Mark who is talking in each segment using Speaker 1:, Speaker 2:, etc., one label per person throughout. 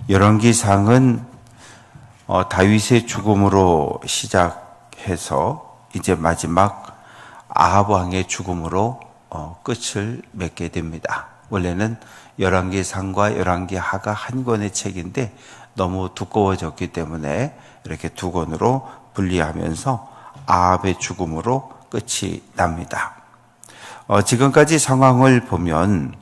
Speaker 1: 열왕기상은 다윗의 죽음으로 시작해서 이제 마지막 아합 왕의 죽음으로 끝을 맺게 됩니다. 원래는 열왕기상과 열왕기하가 한 권의 책인데 너무 두꺼워졌기 때문에 이렇게 두 권으로 분리하면서 아합의 죽음으로 끝이 납니다. 지금까지 상황을 보면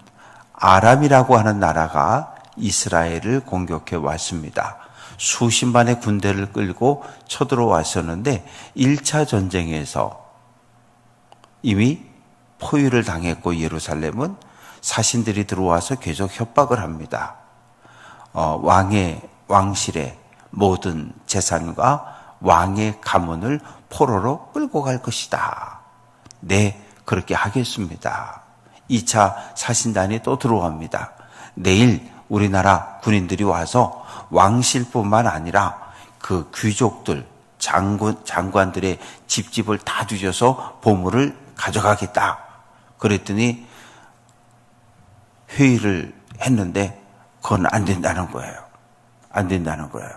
Speaker 1: 아람이라고 하는 나라가 이스라엘을 공격해 왔습니다. 수십만의 군대를 끌고 쳐들어왔었는데 1차 전쟁에서 이미 포위를 당했고 예루살렘은 사신들이 들어와서 계속 협박을 합니다. 왕실의 모든 재산과 왕의 가문을 포로로 끌고 갈 것이다. 네, 그렇게 하겠습니다. 2차 사신단이 또 들어옵니다. 내일 우리나라 군인들이 와서 왕실뿐만 아니라 그 귀족들, 장관들의 집집을 다 뒤져서 보물을 가져가겠다. 그랬더니 회의를 했는데 그건 안 된다는 거예요. 안 된다는 거예요.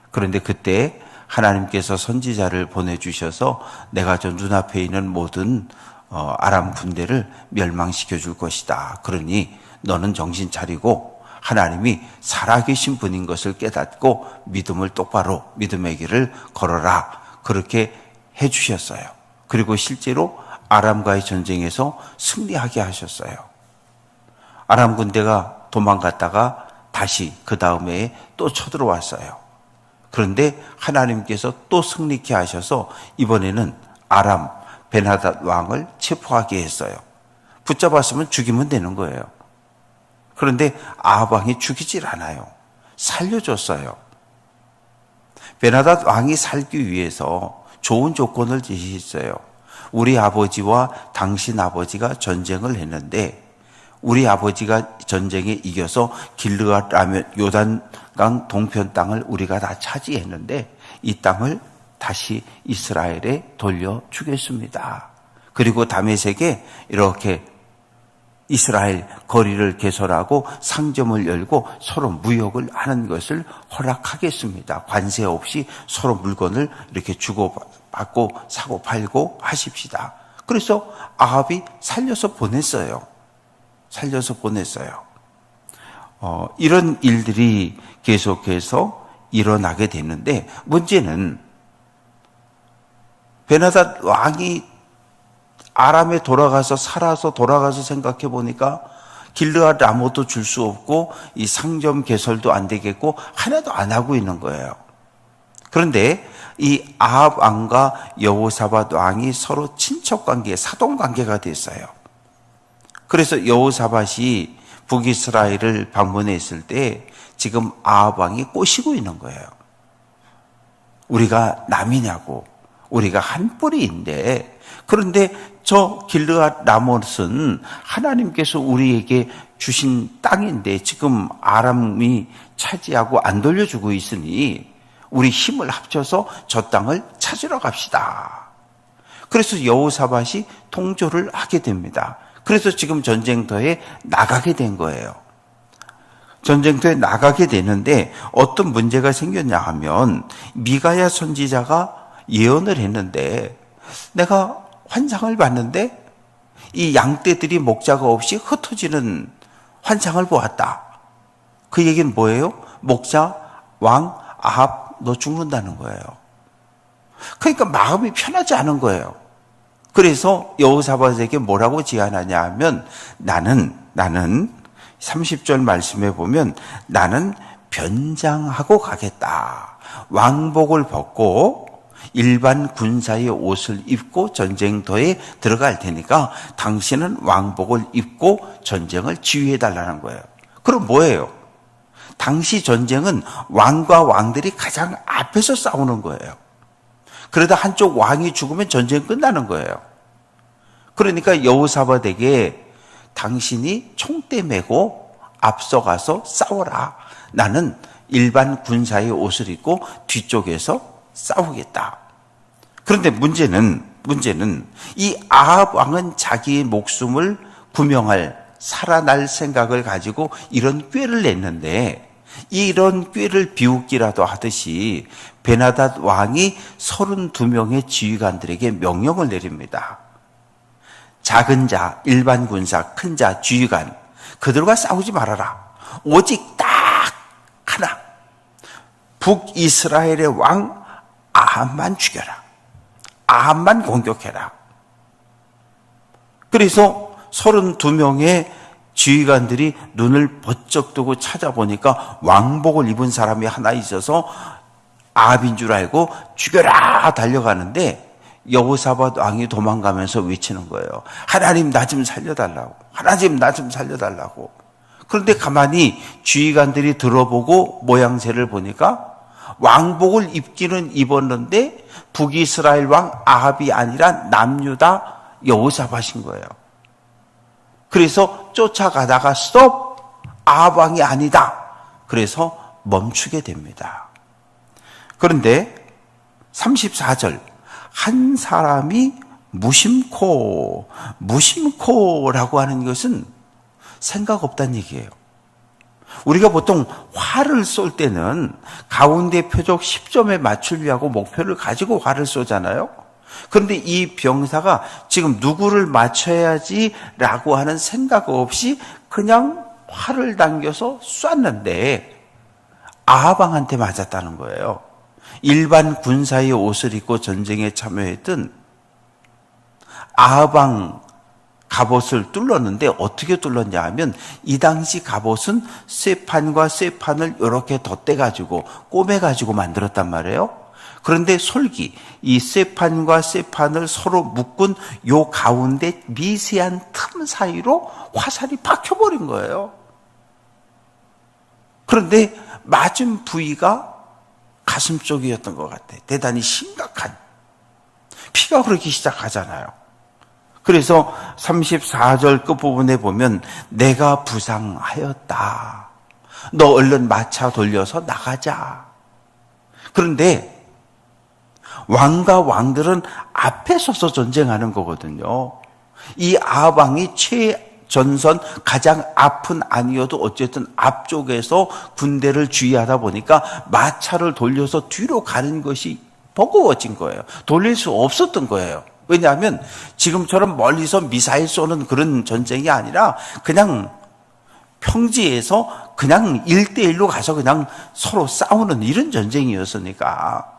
Speaker 1: 그런데 그때 하나님께서 선지자를 보내주셔서 내가 저 눈앞에 있는 모든 아람 군대를 멸망시켜 줄 것이다. 그러니 너는 정신 차리고 하나님이 살아계신 분인 것을 깨닫고 믿음을 똑바로 믿음의 길을 걸어라. 그렇게 해주셨어요. 그리고 실제로 아람과의 전쟁에서 승리하게 하셨어요. 아람 군대가 도망갔다가 다시 그 다음에 또 쳐들어왔어요. 그런데 하나님께서 또 승리케 하셔서 이번에는 아람 베나닷 왕을 체포하게 했어요. 붙잡았으면 죽이면 되는 거예요. 그런데 아합 왕이 죽이질 않아요. 살려줬어요. 베나닷 왕이 살기 위해서 좋은 조건을 제시했어요. 우리 아버지와 당신 아버지가 전쟁을 했는데 우리 아버지가 전쟁에 이겨서 길르앗 요단강 동편 땅을 우리가 다 차지했는데 이 땅을 다시 이스라엘에 돌려주겠습니다. 그리고 다메섹에 이렇게 이스라엘 거리를 개설하고 상점을 열고 서로 무역을 하는 것을 허락하겠습니다. 관세 없이 서로 물건을 이렇게 주고받고 사고 팔고 하십시다. 그래서 아합이 살려서 보냈어요. 이런 일들이 계속해서 일어나게 됐는데 문제는 베나닷 왕이 아람에 살아서 돌아가서 생각해 보니까 길르앗 라못도 줄 수 없고 이 상점 개설도 안 되겠고 하나도 안 하고 있는 거예요. 그런데 이 아합 왕과 여호사밧 왕이 서로 친척 관계, 사돈 관계가 됐어요. 그래서 여호사밧이 북이스라엘을 방문했을 때 지금 아합 왕이 꼬시고 있는 거예요. 우리가 남이냐고, 우리가 한 뿌리인데, 그런데 저 길르앗 라못은 하나님께서 우리에게 주신 땅인데 지금 아람이 차지하고 안 돌려주고 있으니 우리 힘을 합쳐서 저 땅을 찾으러 갑시다. 그래서 여호사밧이 통조를 하게 됩니다. 그래서 지금 전쟁터에 나가게 된 거예요. 전쟁터에 나가게 되는데 어떤 문제가 생겼냐 하면 미가야 선지자가 예언을 했는데 내가 환상을 봤는데 이 양떼들이 목자가 없이 흩어지는 환상을 보았다. 그 얘기는 뭐예요? 목자, 왕, 아합 너 죽는다는 거예요. 그러니까 마음이 편하지 않은 거예요. 그래서 여호사밧에게 뭐라고 제안하냐 하면 나는 30절 말씀에 보면 나는 변장하고 가겠다. 왕복을 벗고 일반 군사의 옷을 입고 전쟁터에 들어갈 테니까 당신은 왕복을 입고 전쟁을 지휘해달라는 거예요. 그럼 뭐예요? 당시 전쟁은 왕과 왕들이 가장 앞에서 싸우는 거예요. 그러다 한쪽 왕이 죽으면 전쟁 끝나는 거예요. 그러니까 여호사밧에게 당신이 총대 메고 앞서가서 싸워라. 나는 일반 군사의 옷을 입고 뒤쪽에서 싸우겠다. 그런데 문제는 이 아합 왕은 자기의 목숨을 구명할 살아날 생각을 가지고 이런 꾀를 냈는데 이런 꾀를 비웃기라도 하듯이 베나닷 왕이 32명의 지휘관들에게 명령을 내립니다. 작은 자, 일반 군사, 큰 자, 지휘관, 그들과 싸우지 말아라. 오직 딱 하나, 북이스라엘의 왕 아합만 죽여라. 아합만 공격해라. 그래서 32명의 지휘관들이 눈을 번쩍 뜨고 찾아보니까 왕복을 입은 사람이 하나 있어서 아합인 줄 알고 죽여라 달려가는데 여호사밧 왕이 도망가면서 외치는 거예요. 하나님 나 좀 살려달라고. 하나님 나 좀 살려달라고. 그런데 가만히 지휘관들이 들어보고 모양새를 보니까 왕복을 입기는 입었는데 북이스라엘 왕 아합이 아니라 남유다 여호사밧인 거예요. 그래서 쫓아가다가 스톱! 아합 왕이 아니다. 그래서 멈추게 됩니다. 그런데 34절 한 사람이 무심코라고 하는 것은 생각 없다는 얘기예요. 우리가 보통 활을 쏠 때는 가운데 표적 10점에 맞추려 하고 목표를 가지고 활을 쏘잖아요. 그런데 이 병사가 지금 누구를 맞춰야지라고 하는 생각 없이 그냥 활을 당겨서 쐈는데 아합 왕한테 맞았다는 거예요. 일반 군사의 옷을 입고 전쟁에 참여했던 아합 왕 갑옷을 뚫었는데 어떻게 뚫었냐 하면 이 당시 갑옷은 쇠판과 쇠판을 이렇게 덧대가지고 꼬매가지고 만들었단 말이에요. 그런데 솔기, 이 쇠판과 쇠판을 서로 묶은 요 가운데 미세한 틈 사이로 화살이 박혀버린 거예요. 그런데 맞은 부위가 가슴 쪽이었던 것 같아. 대단히 심각한. 피가 흐르기 시작하잖아요. 그래서 34절 끝부분에 보면 내가 부상하였다. 너 얼른 마차 돌려서 나가자. 그런데 왕과 왕들은 앞에 서서 전쟁하는 거거든요. 이 아합 왕이 최전선 가장 앞은 아니어도 어쨌든 앞쪽에서 군대를 주의하다 보니까 마차를 돌려서 뒤로 가는 것이 버거워진 거예요. 돌릴 수 없었던 거예요. 왜냐하면 지금처럼 멀리서 미사일 쏘는 그런 전쟁이 아니라 그냥 평지에서 그냥 1대1로 가서 그냥 서로 싸우는 이런 전쟁이었으니까.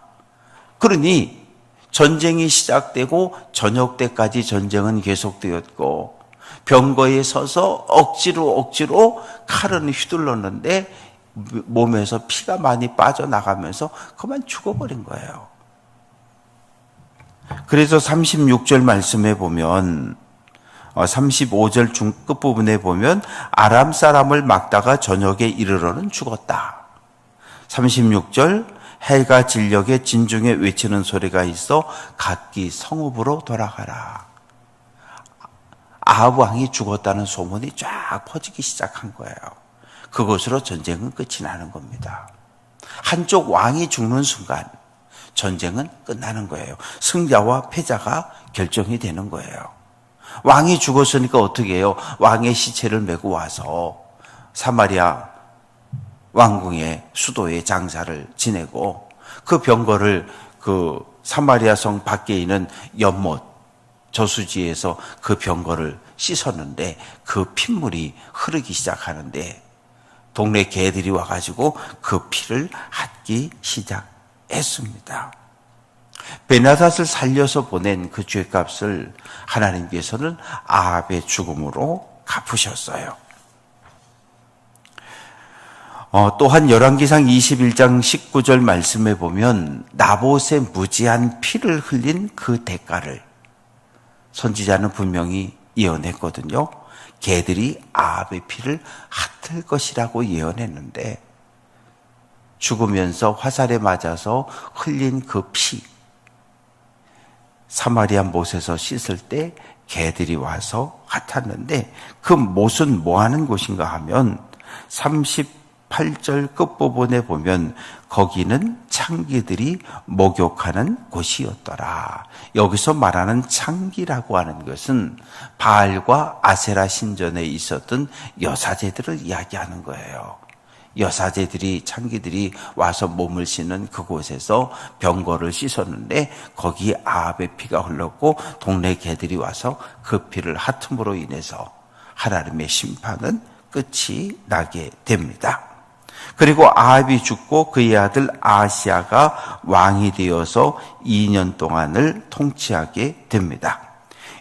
Speaker 1: 그러니 전쟁이 시작되고 저녁 때까지 전쟁은 계속되었고 병거에 서서 억지로 칼은 휘둘렀는데 몸에서 피가 많이 빠져나가면서 그만 죽어버린 거예요. 그래서 36절 말씀에 보면 35절 끝부분에 보면 아람 사람을 막다가 저녁에 이르러는 죽었다. 36절 해가 진녘에 진중에 외치는 소리가 있어 각기 성읍으로 돌아가라. 아합 왕이 죽었다는 소문이 쫙 퍼지기 시작한 거예요. 그것으로 전쟁은 끝이 나는 겁니다. 한쪽 왕이 죽는 순간 전쟁은 끝나는 거예요. 승자와 패자가 결정이 되는 거예요. 왕이 죽었으니까 어떻게 해요? 왕의 시체를 메고 와서 사마리아 왕궁의 수도에 장사를 지내고 그 병거를 그 사마리아 성 밖에 있는 연못 저수지에서 그 병거를 씻었는데 그 핏물이 흐르기 시작하는데 동네 개들이 와가지고 그 피를 핥기 시작했습니다. 베나닷을 살려서 보낸 그 죄값을 하나님께서는 아합의 죽음으로 갚으셨어요. 또한 열왕기상 21장 19절 말씀에 보면 나봇의 무지한 피를 흘린 그 대가를 선지자는 분명히 예언했거든요. 개들이 아합의 피를 핥을 것이라고 예언했는데 죽으면서 화살에 맞아서 흘린 그 피, 사마리아 못에서 씻을 때 개들이 와서 핥았는데 그 못은 뭐 하는 곳인가 하면 38절 끝부분에 보면 거기는 창기들이 목욕하는 곳이었더라. 여기서 말하는 창기라고 하는 것은 바알과 아세라 신전에 있었던 여사제들을 이야기하는 거예요. 여사제들이 창기들이 와서 몸을 씻는 그곳에서 병거를 씻었는데 거기에 아합의 피가 흘렀고 동네 개들이 와서 그 피를 핫음으로 인해서 하나님의 심판은 끝이 나게 됩니다. 그리고 아합이 죽고 그의 아들 아하시야가 왕이 되어서 2년 동안을 통치하게 됩니다.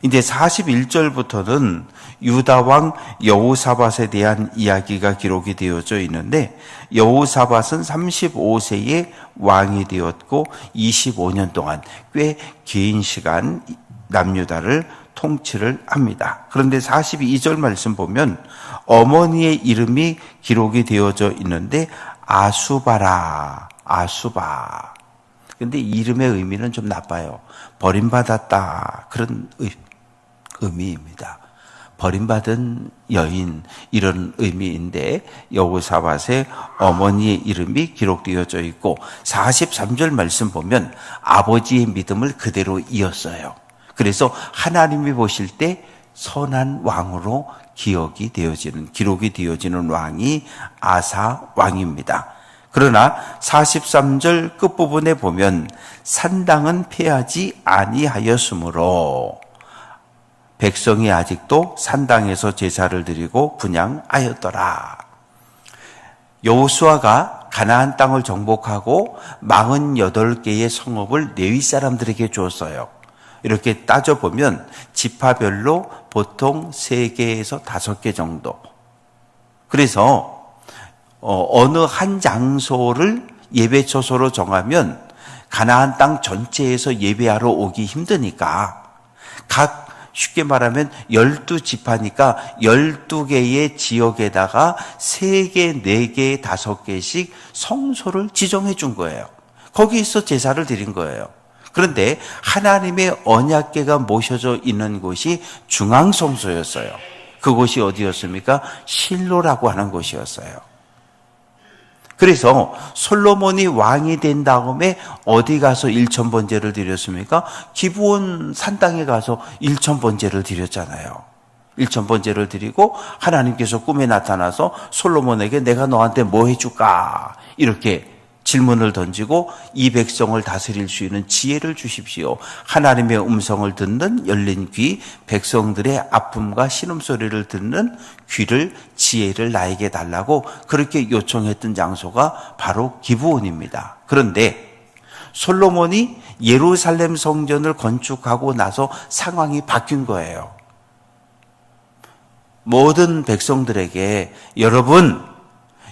Speaker 1: 이제 41절부터는 유다 왕 여호사밧에 대한 이야기가 기록이 되어져 있는데, 여호사밧은 35세에 왕이 되었고 25년 동안 꽤 긴 시간 남유다를 통치를 합니다. 그런데 42절 말씀 보면 어머니의 이름이 기록이 되어져 있는데 아수바라, 아수바. 근데 이름의 의미는 좀 나빠요. 버림받았다, 그런 의미입니다. 버림받은 여인, 이런 의미인데 여호사밧의 어머니의 이름이 기록되어져 있고 43절 말씀 보면 아버지의 믿음을 그대로 이었어요. 그래서 하나님이 보실 때 선한 왕으로 기록이 되어지는 왕이 아사 왕입니다. 그러나 43절 끝부분에 보면 산당은 폐하지 아니하였으므로 백성이 아직도 산당에서 제사를 드리고 분향하였더라. 여호수아가 가나안 땅을 정복하고 48개의 성읍을 레위 사람들에게 주었어요. 이렇게 따져보면 지파별로 보통 3개에서 5개 정도. 그래서 어느 한 장소를 예배처소로 정하면 가나안 땅 전체에서 예배하러 오기 힘드니까 쉽게 말하면 12지파니까 12개의 지역에다가 3개, 4개, 5개씩 성소를 지정해 준 거예요. 거기에서 제사를 드린 거예요. 그런데 하나님의 언약궤가 모셔져 있는 곳이 중앙성소였어요. 그곳이 어디였습니까? 실로라고 하는 곳이었어요. 그래서 솔로몬이 왕이 된 다음에 어디 가서 일천번제를 드렸습니까? 기브온 산당에 가서 일천번제를 드렸잖아요. 일천번제를 드리고 하나님께서 꿈에 나타나서 솔로몬에게 내가 너한테 뭐 해줄까? 이렇게 질문을 던지고 이 백성을 다스릴 수 있는 지혜를 주십시오. 하나님의 음성을 듣는 열린 귀, 백성들의 아픔과 신음소리를 듣는 귀를, 지혜를 나에게 달라고 그렇게 요청했던 장소가 바로 기브온입니다. 그런데 솔로몬이 예루살렘 성전을 건축하고 나서 상황이 바뀐 거예요. 모든 백성들에게 여러분,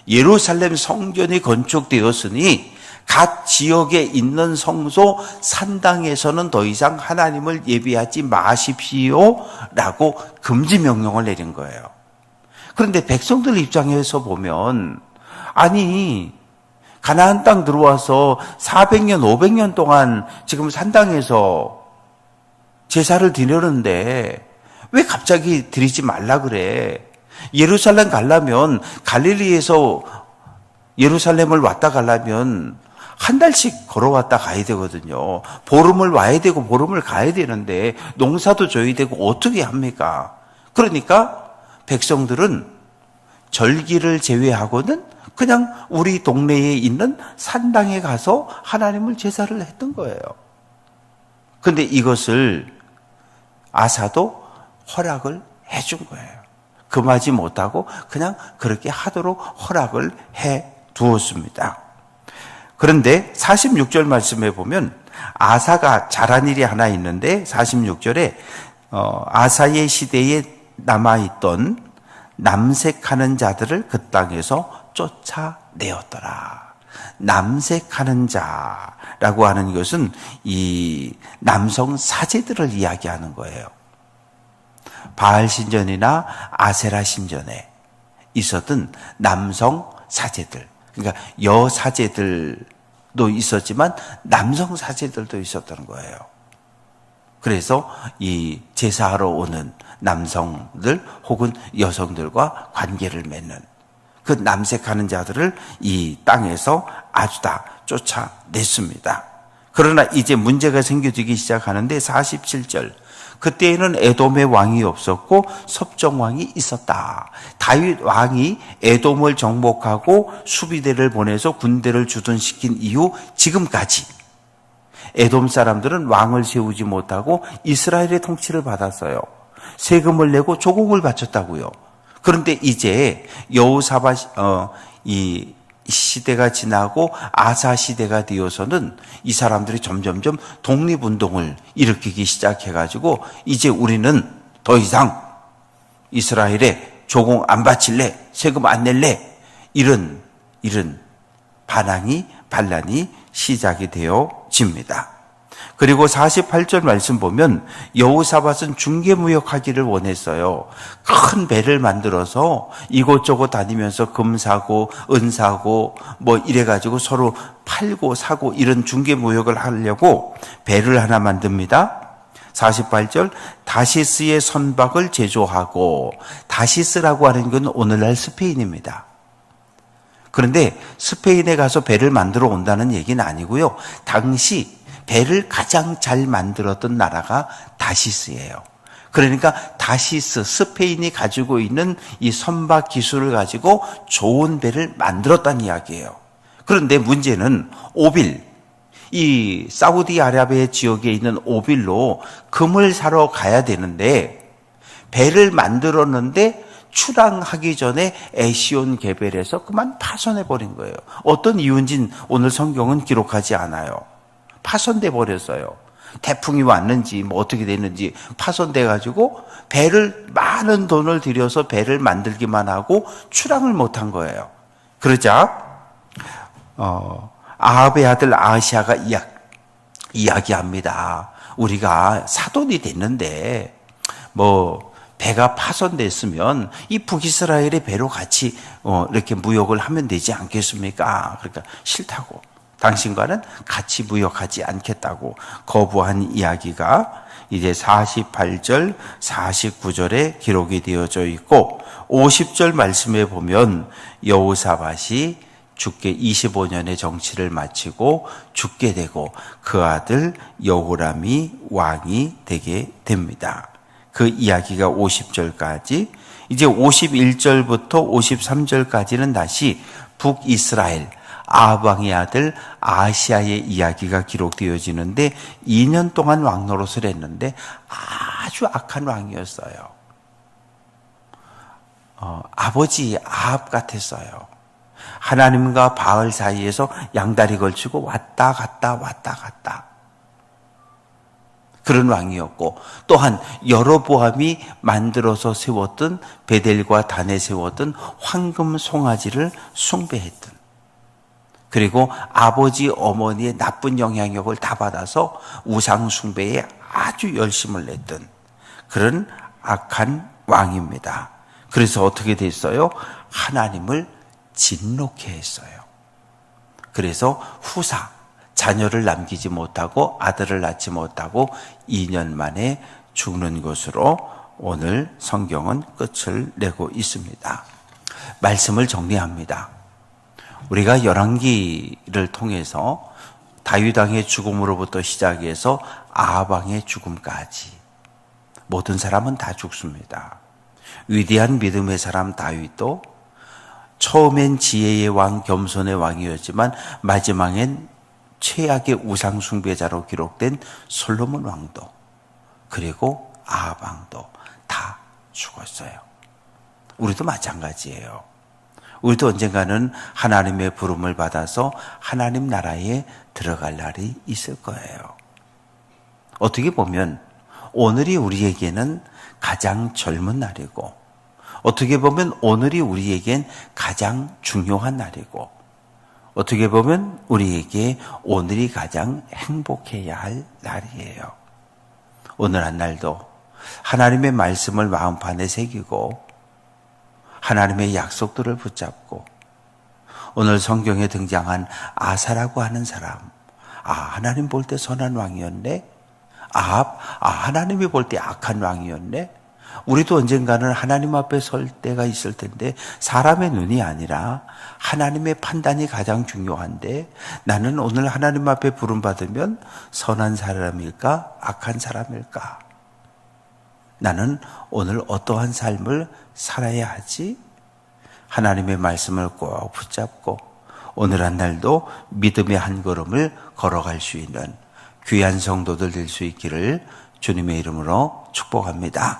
Speaker 1: 예루살렘 성전이 건축되었으니 각 지역에 있는 성소 산당에서는 더 이상 하나님을 예배하지 마십시오 라고 금지 명령을 내린 거예요. 그런데 백성들 입장에서 보면 아니 가나안 땅 들어와서 400년 500년 동안 지금 산당에서 제사를 드렸는데 왜 갑자기 드리지 말라 그래? 예루살렘 가려면 갈릴리에서 예루살렘을 왔다 가려면 한 달씩 걸어왔다 가야 되거든요. 보름을 와야 되고 보름을 가야 되는데 농사도 져야 되고 어떻게 합니까? 그러니까 백성들은 절기를 제외하고는 그냥 우리 동네에 있는 산당에 가서 하나님을 제사를 했던 거예요. 그런데 이것을 아사도 허락을 해준 거예요. 금하지 못하고 그냥 그렇게 하도록 허락을 해 두었습니다. 그런데 46절 말씀에 보면 아사가 잘한 일이 하나 있는데 46절에 아사의 시대에 남아있던 남색하는 자들을 그 땅에서 쫓아내었더라. 남색하는 자라고 하는 것은 이 남성 사제들을 이야기하는 거예요. 바알 신전이나 아세라 신전에 있었던 남성 사제들, 그러니까 여사제들도 있었지만 남성 사제들도 있었던 거예요. 그래서 이 제사하러 오는 남성들 혹은 여성들과 관계를 맺는 그 남색하는 자들을 이 땅에서 아주 다 쫓아냈습니다. 그러나 이제 문제가 생겨지기 시작하는데 47절 그때에는 에돔의 왕이 없었고 섭정 왕이 있었다. 다윗 왕이 에돔을 정복하고 수비대를 보내서 군대를 주둔시킨 이후 지금까지 에돔 사람들은 왕을 세우지 못하고 이스라엘의 통치를 받았어요. 세금을 내고 조공을 바쳤다고요. 그런데 이제 여호사밧 이 시대가 지나고 아사 시대가 되어서는 이 사람들이 점점점 독립운동을 일으키기 시작해가지고 이제 우리는 더 이상 이스라엘에 조공 안 바칠래, 세금 안 낼래, 이런 반란이 시작이 되어집니다. 그리고 48절 말씀 보면 여호사밧은 중개무역하기를 원했어요. 큰 배를 만들어서 이곳저곳 다니면서 금 사고 은 사고 뭐 이래가지고 서로 팔고 사고 이런 중개무역을 하려고 배를 하나 만듭니다. 48절 다시스의 선박을 제조하고, 다시스라고 하는 건 오늘날 스페인입니다. 그런데 스페인에 가서 배를 만들어 온다는 얘기는 아니고요. 당시 배를 가장 잘 만들었던 나라가 다시스예요. 그러니까 다시스, 스페인이 가지고 있는 이 선박 기술을 가지고 좋은 배를 만들었다는 이야기예요. 그런데 문제는 오빌, 이 사우디아라비아 지역에 있는 오빌로 금을 사러 가야 되는데 배를 만들었는데 출항하기 전에 에시온 개벨에서 그만 파손해버린 거예요. 어떤 이유인지는 오늘 성경은 기록하지 않아요. 파손돼 버렸어요. 태풍이 왔는지 뭐 어떻게 됐는지 파손돼 가지고 배를 많은 돈을 들여서 배를 만들기만 하고 출항을 못한 거예요. 그러자 아합의 아들 아하시아가 이야기합니다. 우리가 사돈이 됐는데 뭐 배가 파손됐으면 이 북이스라엘의 배로 같이 이렇게 무역을 하면 되지 않겠습니까? 그러니까 싫다고. 당신과는 같이 무역하지 않겠다고 거부한 이야기가 이제 48절, 49절에 기록이 되어져 있고 50절 말씀에 보면 여호사밧이 죽게 25년의 정치를 마치고 죽게 되고 그 아들 여호람이 왕이 되게 됩니다. 그 이야기가 50절까지, 이제 51절부터 53절까지는 다시 북이스라엘 아합 왕의 아들 아하시아의 이야기가 기록되어지는데 2년 동안 왕 노릇을 했는데 아주 악한 왕이었어요. 아버지 아합 같았어요. 하나님과 바알 사이에서 양다리 걸치고 왔다 갔다 그런 왕이었고, 또한 여로보암이 만들어서 세웠던 베델과 단에 세웠던 황금 송아지를 숭배했던, 그리고 아버지 어머니의 나쁜 영향력을 다 받아서 우상 숭배에 아주 열심을 냈던 그런 악한 왕입니다. 그래서 어떻게 됐어요? 하나님을 진노케 했어요. 그래서 후사, 자녀를 남기지 못하고 아들을 낳지 못하고 2년 만에 죽는 것으로 오늘 성경은 끝을 내고 있습니다. 말씀을 정리합니다. 우리가 열왕기를 통해서 다윗 왕의 죽음으로부터 시작해서 아합 왕의 죽음까지 모든 사람은 다 죽습니다. 위대한 믿음의 사람 다윗도 처음엔 지혜의 왕, 겸손의 왕이었지만 마지막엔 최악의 우상 숭배자로 기록된 솔로몬 왕도, 그리고 아합 왕도 다 죽었어요. 우리도 마찬가지예요. 우리도 언젠가는 하나님의 부름을 받아서 하나님 나라에 들어갈 날이 있을 거예요. 어떻게 보면 오늘이 우리에게는 가장 젊은 날이고, 어떻게 보면 오늘이 우리에겐 가장 중요한 날이고, 어떻게 보면 우리에게 오늘이 가장 행복해야 할 날이에요. 오늘 한 날도 하나님의 말씀을 마음판에 새기고 하나님의 약속들을 붙잡고, 오늘 성경에 등장한 아사라고 하는 사람, 하나님 볼 때 선한 왕이었네. 아합, 하나님이 볼 때 악한 왕이었네. 우리도 언젠가는 하나님 앞에 설 때가 있을 텐데 사람의 눈이 아니라 하나님의 판단이 가장 중요한데, 나는 오늘 하나님 앞에 부름받으면 선한 사람일까 악한 사람일까? 나는 오늘 어떠한 삶을 살아야 하지? 하나님의 말씀을 꼭 붙잡고 오늘 한 날도 믿음의 한 걸음을 걸어갈 수 있는 귀한 성도들 될 수 있기를 주님의 이름으로 축복합니다.